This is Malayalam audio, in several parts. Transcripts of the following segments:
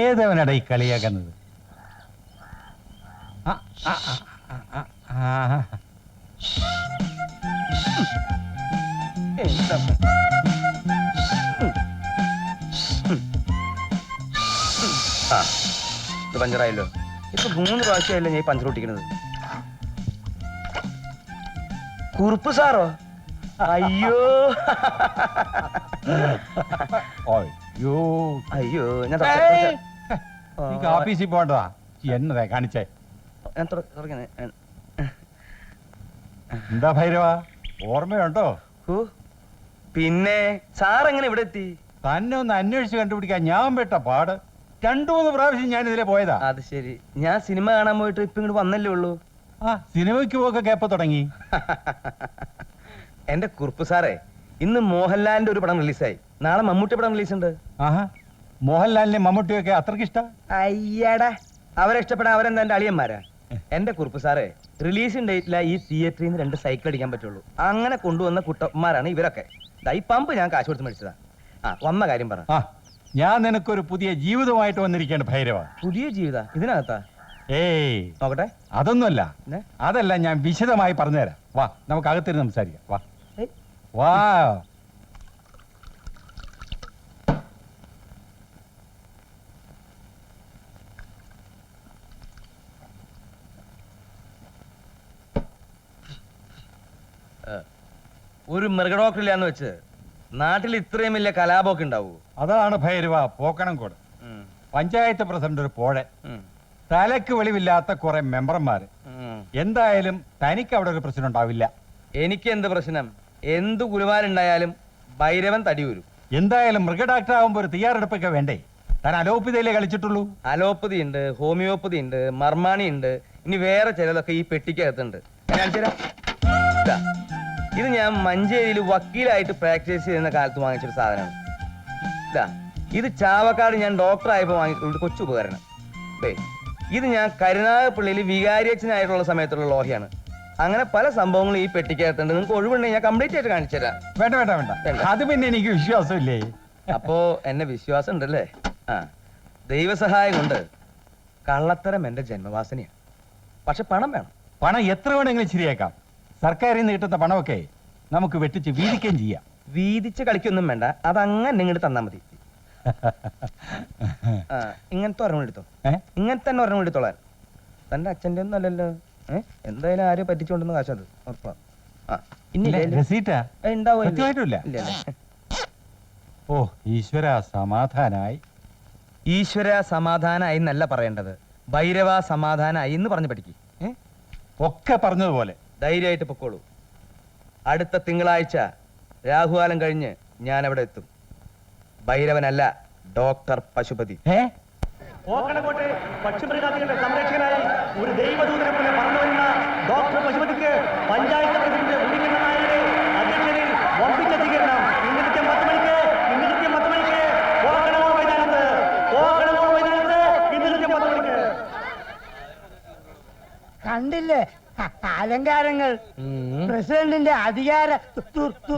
ഏതവനടാ ഈ കളിയാക്കുന്നത്? ഇത് പഞ്ചറായല്ലോ. ഇപ്പൊ 3 പ്രാവശ്യമല്ലേ ഞാൻ പഞ്ചർ ഒട്ടിക്കണത്. കുറുപ്പ് സാറോ? അയ്യോ അയ്യോ അയ്യോ, ഞാൻ ഓഫീസിൽ പോകണ്ടതാ. എന്നതാ കാണിച്ചേ? എന്താ ഭൈരവ, ഓർമ്മയുണ്ടോ? പിന്നെ സാർ എങ്ങനെ ഇവിടെ എത്തി? തന്നെ ഒന്ന് അന്വേഷിച്ച് കണ്ടുപിടിക്കാൻ ഞാൻ പെട്ട പാട്. 2-3 പ്രാവശ്യം ഞാൻ ഇതിലെ പോയതാ. അത് ശരി, ഞാൻ സിനിമ കാണാൻ പോയിട്ട് ഇപ്പൊ ഇങ്ങോട്ട് വന്നല്ലേ ഉള്ളൂ. സിനിമയ്ക്ക് പോക്കെ കേപ്പ തുടങ്ങി. എന്റെ കുറുപ്പ് സാറേ, ഇന്ന് മോഹൻലാലിന്റെ ഒരു പടം റിലീസായി. നാളെ മമ്മൂട്ടി പടം റിലീസ് ഉണ്ട്. മോഹൻലാലിനെ മമ്മൂട്ടിയൊക്കെ അത്രക്ക് ഇഷ്ടം? അയ്യടാ, അവരെ ഇഷ്ടപ്പെടാൻ അവരെന്താ എന്റെ അളിയന്മാരാ? എന്റെ കുറുപ്പ് സാറേ, റിലീസിംഗ് ഡേറ്റില ഈ തിയേറ്ററിൽ നിന്ന് 2 സൈക്കിൾ അടിക്കാൻ പറ്റുള്ളൂ. അങ്ങനെ കൊണ്ടുവന്ന കുട്ടന്മാരാണ് ഇവരൊക്കെ. ഈ പമ്പ് ഞാൻ കാശ് കൊടുത്ത് മേടിച്ചതാ. വന്ന കാര്യം പറ. ഞാൻ നിനക്കൊരു പുതിയ ജീവിതമായിട്ട് വന്നിരിക്കുകയാണ് ഭൈരവ. പുതിയ ജീവിത? ഇതിനകത്താ? ഏയ് നോക്കട്ടെ. അതൊന്നുമല്ല, അതല്ല, ഞാൻ വിശദമായി പറഞ്ഞുതരാം. വാ, നമുക്ക് അകത്തിരുന്ന് സംസാരിക്കാം. വാ വാ. ഒരു മൃഗഡോക്ടറില്ലാന്ന് വെച്ച് നാട്ടിൽ ഇത്രയും വലിയ കലാപമൊക്കെ ഉണ്ടാവൂ? അതാണ് ഭൈരവ പോക്കണംകോട്. പഞ്ചായത്ത് പ്രസിഡന്റ് ഒരു പോഴെ, തലക്ക് വെളിവില്ലാത്ത കുറെ മെമ്പർമാര്. എന്തായാലും തനിക്ക് അവിടെ ഒരു പ്രശ്നം ഉണ്ടാവില്ല. എനിക്ക് എന്ത് പ്രശ്നം? എന്ത് ഗുരുവാനുണ്ടായാലും ഭൈരവൻ തടി വരും. എന്തായാലും മൃഗ ഡോക്ടർ ആവുമ്പോ ഒരു തയ്യാറെടുപ്പൊക്കെ വേണ്ടേ? താൻ അലോപ്പതിയിലേ കളിച്ചിട്ടുള്ളൂ. അലോപ്പതി ഉണ്ട്, ഹോമിയോപ്പതി ഉണ്ട്, മർമാണി ഉണ്ട്, ഇനി വേറെ ചിലതൊക്കെ ഈ പെട്ടിക്കകത്തുണ്ട്. ഇത് ഞാൻ മഞ്ചേരിയിൽ വക്കീലായിട്ട് പ്രാക്ടീസ് ചെയ്യുന്ന കാലത്ത് വാങ്ങിച്ചൊരു സാധനമാണ്. ഇത് ചാവക്കാട് ഞാൻ ഡോക്ടറായപ്പോൾ വാങ്ങിയിട്ടുള്ള കൊച്ചു ഉപകരണം. ഇത് ഞാൻ കരുനാഗപ്പള്ളിയിൽ വികാരിയച്ഛനായിട്ടുള്ള സമയത്തുള്ള ലോഹയാണ്. അങ്ങനെ പല സംഭവങ്ങളും ഈ പെട്ടിക്കകത്തുണ്ട്. നിങ്ങൾക്ക് ഒഴിവുണ്ടെങ്കിൽ ഞാൻ കംപ്ലീറ്റ് ആയിട്ട് കാണിച്ചു തരാം. വേണ്ട വേണ്ട വേണ്ട, അത് പിന്നെ എനിക്ക് വിശ്വാസമില്ലേ. അപ്പോ എന്നെ വിശ്വാസം ഉണ്ടല്ലേ? ദൈവസഹായം കൊണ്ട് കള്ളത്തരം എന്റെ ജന്മവാസനയാണ്. പക്ഷെ പണം വേണം. പണം എത്ര വേണമെങ്കിലും ശരിയാക്കാം. സർക്കാരിൽ നിന്ന് കിട്ടുന്ന പണമൊക്കെ നമുക്ക് വെട്ടിച്ച് വീതിക്കുകയും ചെയ്യാം. വീതിച്ച് കളിക്കൊന്നും വേണ്ട, അതങ്ങനെ ഇങ്ങോട്ട് തന്നാ മതി. ഇങ്ങനത്തെ ഒരെണ്ണം എടുത്തോ. ഇങ്ങനത്തെ തന്നെ ഒരെണ്ണം എടുത്തോളാൻ. തന്റെ അച്ഛൻ്റെ ഒന്നും അല്ലല്ലോ. എന്തായാലും ആരും പറ്റിച്ചോണ്ടെന്ന് കാശത് ഉറപ്പാ. ഓ ഈശ്വര സമാധാനായി. ഈശ്വര സമാധാനായി എന്നല്ല പറയേണ്ടത്, ഭൈരവ സമാധാനായി എന്ന് പറഞ്ഞു പഠിക്കും. ഒക്കെ പറഞ്ഞതുപോലെ ധൈര്യമായിട്ട് പൊക്കോളൂ. അടുത്ത തിങ്കളാഴ്ച രാഹുകാലം കഴിഞ്ഞ് ഞാൻ അവിടെ എത്തും. ഭൈരവനല്ല, ഡോക്ടർ പശുപതി. പക്ഷിമൃഗാദികളുടെ സംരക്ഷകനായി ഒരു ദൈവദൂതനെ പോലെ പറഞ്ഞു വരുന്ന ഡോക്ടർ പശുപതിക്ക് പഞ്ചായത്ത് പ്രസിഡന്റ് ഉണ്ണിക്കണ്ണൻ നായരുടെ അധ്യക്ഷതയിൽ വമ്പിച്ച സ്വീകരണം. ഇന്ന് കൃത്യം 10 മണിക്ക് പോകണമോ മൈതാനത്ത്, ഇന്ന് കൃത്യം 10 മണിക്ക്. കണ്ടില്ലേ അലങ്കാരങ്ങൾ? പ്രസിഡന്റിന്റെ അധികാര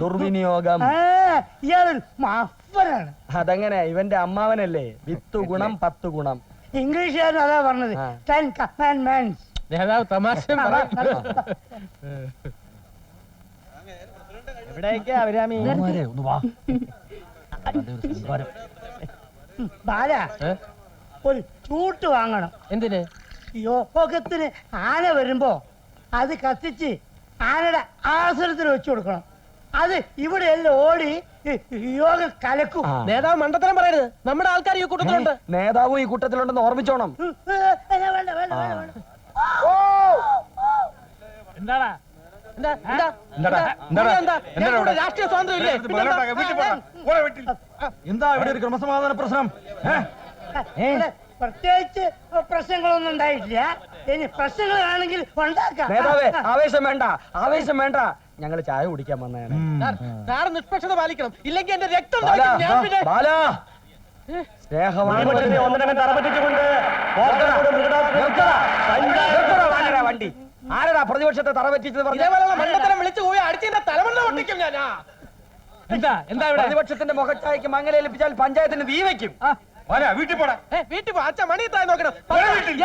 ദുർവിനിയോഗം. ഇയാളൊരു മഫനാണ്. അതങ്ങനെ, ഇവന്റെ അമ്മാവനല്ലേ? 10 ഗുണം 10 ഗുണം. ഇംഗ്ലീഷുകാരൻ അതാ പറഞ്ഞത്. 10 commandments. തമാശ എവിടേക്കാ അവരാമി? ബാല, ഒരു ചൂട്ട് വാങ്ങണം. എന്തിന്? യോഗത്തിന് ആന വരുമ്പോ അത് കത്തിച്ച് ആനയുടെ ആസനത്തിൽ വെച്ചു കൊടുക്കണം. അത് ഇവിടെ എല്ലാം ഓടി യോഗ കലക്കും. നേതാവ് മണ്ടത്തരം പറയരുത്. നമ്മുടെ ആൾക്കാർ ഈ കൂട്ടത്തിലുണ്ട്. നേതാവും ഈ കൂട്ടത്തിലുണ്ടെന്ന് ഓർമ്മിച്ചോണം. എന്താടാ രാഷ്ട്രീയ സ്വാതന്ത്ര്യം ഇല്ലേ? എന്താ ഇവിടെ ഒരു ക്രമസമാധാന പ്രശ്നം? പ്രത്യേകിച്ച് പ്രശ്നങ്ങളൊന്നും ഉണ്ടായിട്ടില്ല. ഇനി പ്രശ്നങ്ങളാണെങ്കിൽ ഉണ്ടാക്കാം നേതാവേ ആവേശം വേണ്ട ഞങ്ങൾ ചായ കുടിക്കാൻ വന്നതാണ് സാർ നിഷ്പക്ഷത പാലിക്കണം ഇല്ലെങ്കിൽ എന്റെ രക്തം ബാല, തിളയ്ക്കും. ഞാൻ പിന്നെ ബാല, സ്നേഹമാണ് പ്രതിപക്ഷത്തെ ഒന്നടങ്കം തറപറ്റിച്ചുകൊണ്ട് കോട്ടനാട് മൃഗഡോക്ടർ നിർത്തടാ വാനരാ വണ്ടി. ആരടാ പ്രതിപക്ഷത്തെ തറവറ്റിച്ചത് പറഞ്ഞത്? ഇതേപോലുള്ള മണ്ടത്തരം വിളിച്ചു പോയി അടിച്ചതിന്റെ തലമണ്ണ പൊട്ടിക്കും ഞാൻ എന്താ ഇവിടെ പ്രതിപക്ഷത്തിന്റെ മുഖച്ചായക്ക് മങ്ങലേൽപ്പിച്ചാൽ പഞ്ചായത്തിന് തീ വെക്കും. വീട്ടിൽ പോടാ. വീട്ടിൽ പോ അച്ഛൻ മണി തായി നോക്കണം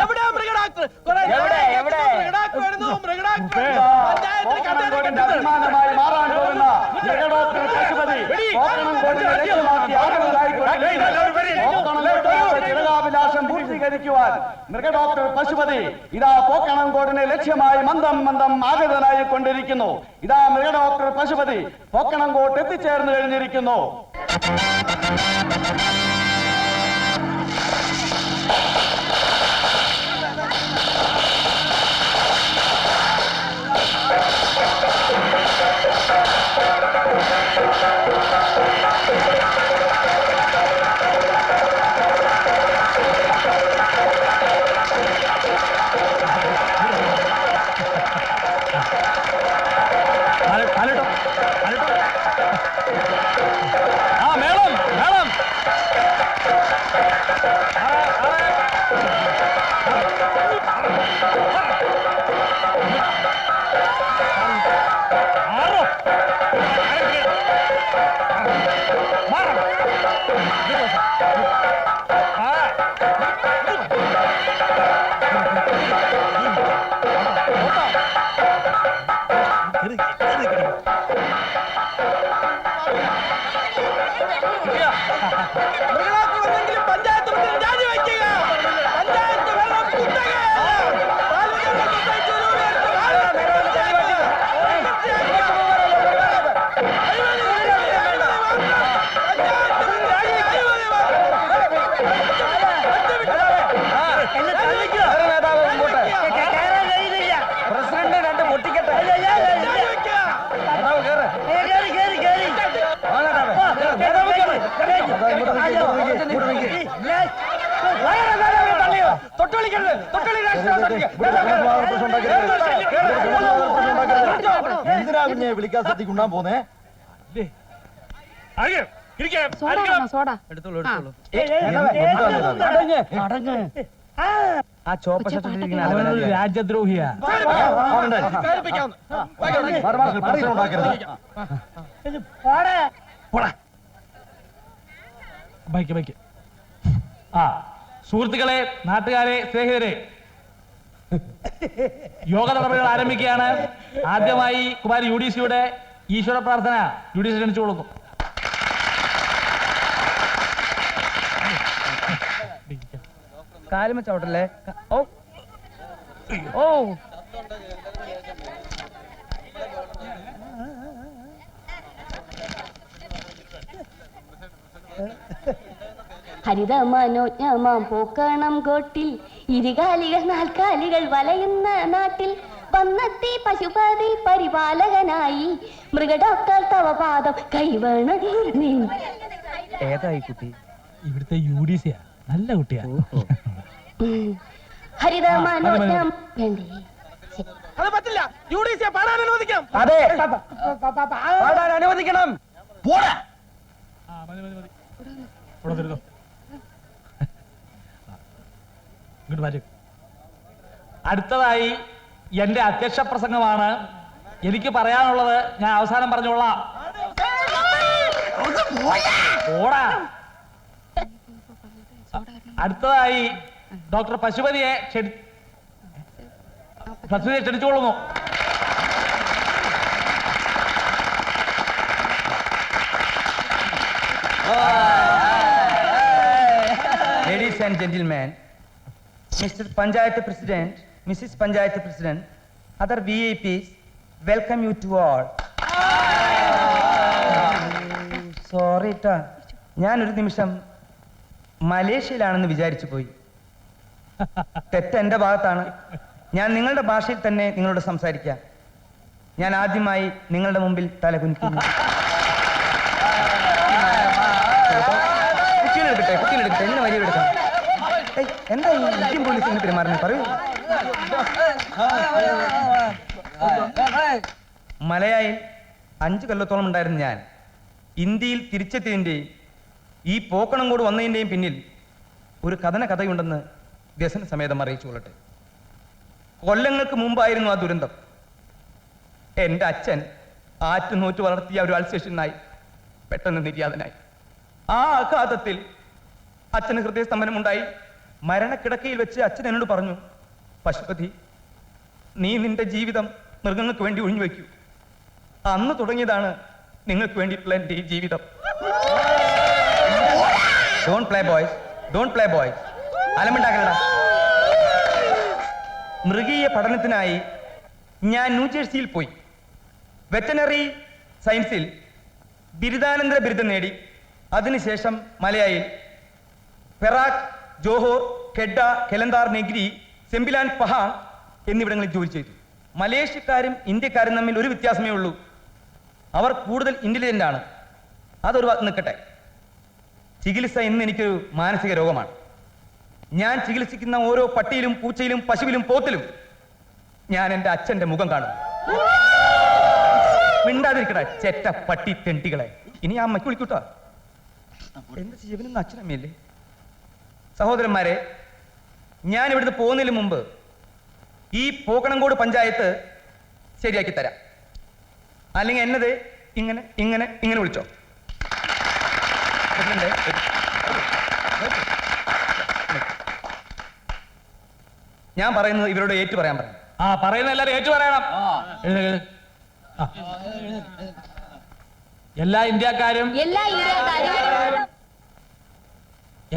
എവിടെയാ മൃഗഡോക്ടർ എവിടെ? മൃഗഡോക്ടർ വരുന്നു മൃഗഡോക്ടർ പഞ്ചായത്തിൽ കോട്ടനാടിന്റെ അഭിമാനമായി മാറാൻ പോകുന്ന മൃഗഡോക്ടർ പശുപതി കോട്ടനംകോടിനെ ലക്ഷ്യമാക്കി ജനകാഭിലാഷം പൂർത്തീകരിക്കുവാൻ മൃഗഡോക്ടർ പശുപതി ഇതാ പോക്കണംകോടിനെ ലക്ഷ്യമായി മന്ദം ആഗതനായി കൊണ്ടിരിക്കുന്നു. ഇതാ മൃഗഡോക്ടർ പശുപതി പോക്കണംകോട്ട് എത്തിച്ചേർന്ന് കഴിഞ്ഞിരിക്കുന്നു. മൃഗഡോക്ടർ വന്നെങ്കിലും പഞ്ചായത്ത് പ്രസിഡന്റ് രാജിവെക്കുക പഞ്ചായത്ത് വെള്ളം കുത്തകയല്ല. പാൽവിതരണം സൊസൈറ്റി നേതാവ് മുമ്പോട്ട്. കേറാൻ കഴിയുന്നില്ല പ്രസിഡന്റ് രണ്ട് പൊട്ടിക്കട്ടെ. നേതാവ് കേറ്. ആ നേതാവേ. നേതാവ് കേറ്. തൊട്ടുകളിക്കരുത്. തൊട്ടുകളി എന്തിനാ പിന്നെ വിളിക്കാൻ ശ്രദ്ധിക്കുണ്ടാൻ പോന്നേ? സോഡ ആ ചോപ്പ ഷർട്ടിലിരിക്കുന്ന രാജ്യദ്രോഹിയാ. സുഹൃത്തുക്കളെ, നാട്ടുകാരെ, സ്നേഹിതരെ, യോഗ നടപടികൾ ആരംഭിക്കുകയാണ്. ആദ്യമായി കുമാരി UDC-യുടെ ഈശ്വര പ്രാർത്ഥന UDC ക്ഷണിച്ചു കൊടുക്കും. കാലുമ ചവിട്ടല്ലേ. ഓ ഓ ഹരിതമനോജ്ഞമാം പോക്കണം കോട്ടിൽ ഇരുകാലികൾ നാൽക്കാലികൾ വലയുന്ന നാട്ടിൽ വന്നെത്തി പശുപതി പരിപാലകനായി മൃഗഡോക്ടർ തവ പാദം കൈവണ നീ. ഏതായി കുട്ടി? ഇവിടുത്തെ UDC-യാ, നല്ല കുട്ടിയാ. ഹരിതമനോജ്ഞം വേണ്ടേ? അത് പറ്റില്ല. UDC പാടാൻ അനുവദിക്കാം. അതെ, പാടാൻ അനുവദിക്കണം. പോടാ. അടുത്തതായി എന്റെ അധ്യക്ഷ പ്രസംഗമാണ്. എനിക്ക് പറയാനുള്ളത് ഞാൻ അവസാനം പറഞ്ഞോളാം. ഓടാ. അടുത്തതായി doctor പശുപതിയെ ക്ഷണിച്ചുകൊള്ളുന്നു. Ladies and gentlemen, Mr. Panchayat President, Mrs. Panchayat President, other VIPs, welcome you to all. Sorry ട്ടാ, ഞാനൊരു നിമിഷം മലേഷ്യയിലാണെന്ന് വിചാരിച്ചു പോയി. തെറ്റ് എന്റെ ഭാഗത്താണ്. ഞാൻ നിങ്ങളുടെ ഭാഷയിൽ തന്നെ നിങ്ങളോട് സംസാരിക്കാം. ഞാൻ ആദ്യമായി നിങ്ങളുടെ മുമ്പിൽ തലകുനിക്കുന്നു. കുട്ടികളെടുക്കട്ടെ, എന്നെ വരിയെടുക്കാം. എന്താ ഈ ഇന്ത്യൻ പോലീസ് ഇങ്ങനെ പെരുമാറുന്നത് പറയൂ. മലയായിൽ 5 കൊല്ലത്തോളം ഉണ്ടായിരുന്ന ഞാൻ ഇന്ത്യയിൽ തിരിച്ചെത്തിയതിൻ്റെയും ഈ പോക്കണം കൂടെ വന്നതിൻ്റെയും പിന്നിൽ ഒരു കഥയുണ്ടെന്ന് വ്യസന സമേതം അറിയിച്ചു കൊള്ളട്ടെ. കൊല്ലങ്ങൾക്ക് മുമ്പായിരുന്നു ആ ദുരന്തം. എൻ്റെ അച്ഛൻ ആറ്റുനൂറ്റ് വളർത്തിയ ഒരു അൾസേഷനായി പെട്ടെന്ന് നിര്യാതനായി. ആ ആഘാതത്തിൽ അച്ഛന് ഹൃദയസ്തംഭനമുണ്ടായി. മരണക്കിടക്കയിൽ വെച്ച് അച്ഛൻ എന്നോട് പറഞ്ഞു, പശുപതി, നീ നിന്റെ ജീവിതം മൃഗങ്ങൾക്ക് വേണ്ടി ഒഴിഞ്ഞു വയ്ക്കൂ. അന്ന് തുടങ്ങിയതാണ് നിങ്ങൾക്ക് വേണ്ടിയിട്ടുള്ള എൻ്റെ ഈ ജീവിതം. Don't play boys, don't play boys. അലമുണ്ടാക്കണ. മൃഗീയ പഠനത്തിനായി ഞാൻ ന്യൂജേഴ്സിയിൽ പോയി. വെറ്റനറി സയൻസിൽ ബിരുദാനന്തര ബിരുദം നേടി. അതിനുശേഷം മലയായിൽ Perak, Johor, Kedah, Kelantan, Negri, Sembilan, Pahang എന്നിവിടങ്ങളിൽ ജോലി ചെയ്തു. മലേഷ്യക്കാരും ഇന്ത്യക്കാരും തമ്മിൽ ഒരു വ്യത്യാസമേ ഉള്ളൂ. അവർ കൂടുതൽ ഇന്റലിജന്റ് ആണ്. അതൊരു നിൽക്കട്ടെ. ചികിത്സ ഇന്ന് എനിക്കൊരു മാനസിക രോഗമാണ്. ഞാൻ ചികിത്സിക്കുന്ന ഓരോ പട്ടിയിലും പൂച്ചയിലും പശുവിലും പോത്തിലും ഞാൻ എൻ്റെ അച്ഛൻ്റെ മുഖം കാണുന്നു. മിണ്ടാതിരിക്കട്ടെ ചെറ്റ പട്ടി തെണ്ടികളെ. ഇനി ആ അമ്മയ്ക്ക് വിളിക്കൂട്ടോ. എന്താ ജീവനൊന്നും അച്ഛനമ്മയല്ലേ? സഹോദരന്മാരെ, ഞാൻ ഇവിടുന്ന് പോകുന്നതിന് മുമ്പ് ഈ പോക്കണംകോട് പഞ്ചായത്ത് ശരിയാക്കി തരാം. അല്ലെങ്കിൽ എന്നത് ഇങ്ങനെ ഇങ്ങനെ ഇങ്ങനെ വിളിച്ചോ. ഞാൻ പറയുന്നത് ഇവരോട് ഏറ്റു പറയാൻ പറയും. ആ പറയുന്ന എല്ലാരും ഏറ്റു പറയണം. ആ. എല്ലാ ഇന്ത്യക്കാരും എല്ലാ ഇന്ത്യക്കാരും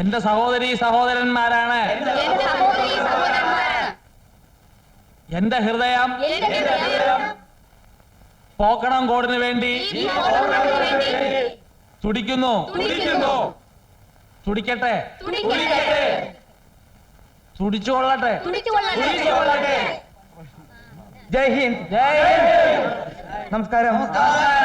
എന്റെ സഹോദരീ സഹോദരന്മാരാണ്. എന്റെ സഹോദരീ സഹോദരന്മാരാണ്. എന്റെ ഹൃദയം എന്റെ ഹൃദയം പോക്കണം കോടിന് വേണ്ടി ഈ പോക്കണംകോടിന് വേണ്ടി തുടിക്കുന്നു. തുടിക്കുന്നു. തുടിക്കട്ടെ, തുടിക്കട്ടെ, തുടിച്ചുകൊള്ളട്ടെ. തുടിച്ചുകൊള്ളട്ടെ. ജയ് ഹിന്ദ്. ജയ് ഹിന്ദ്. നമസ്കാരം.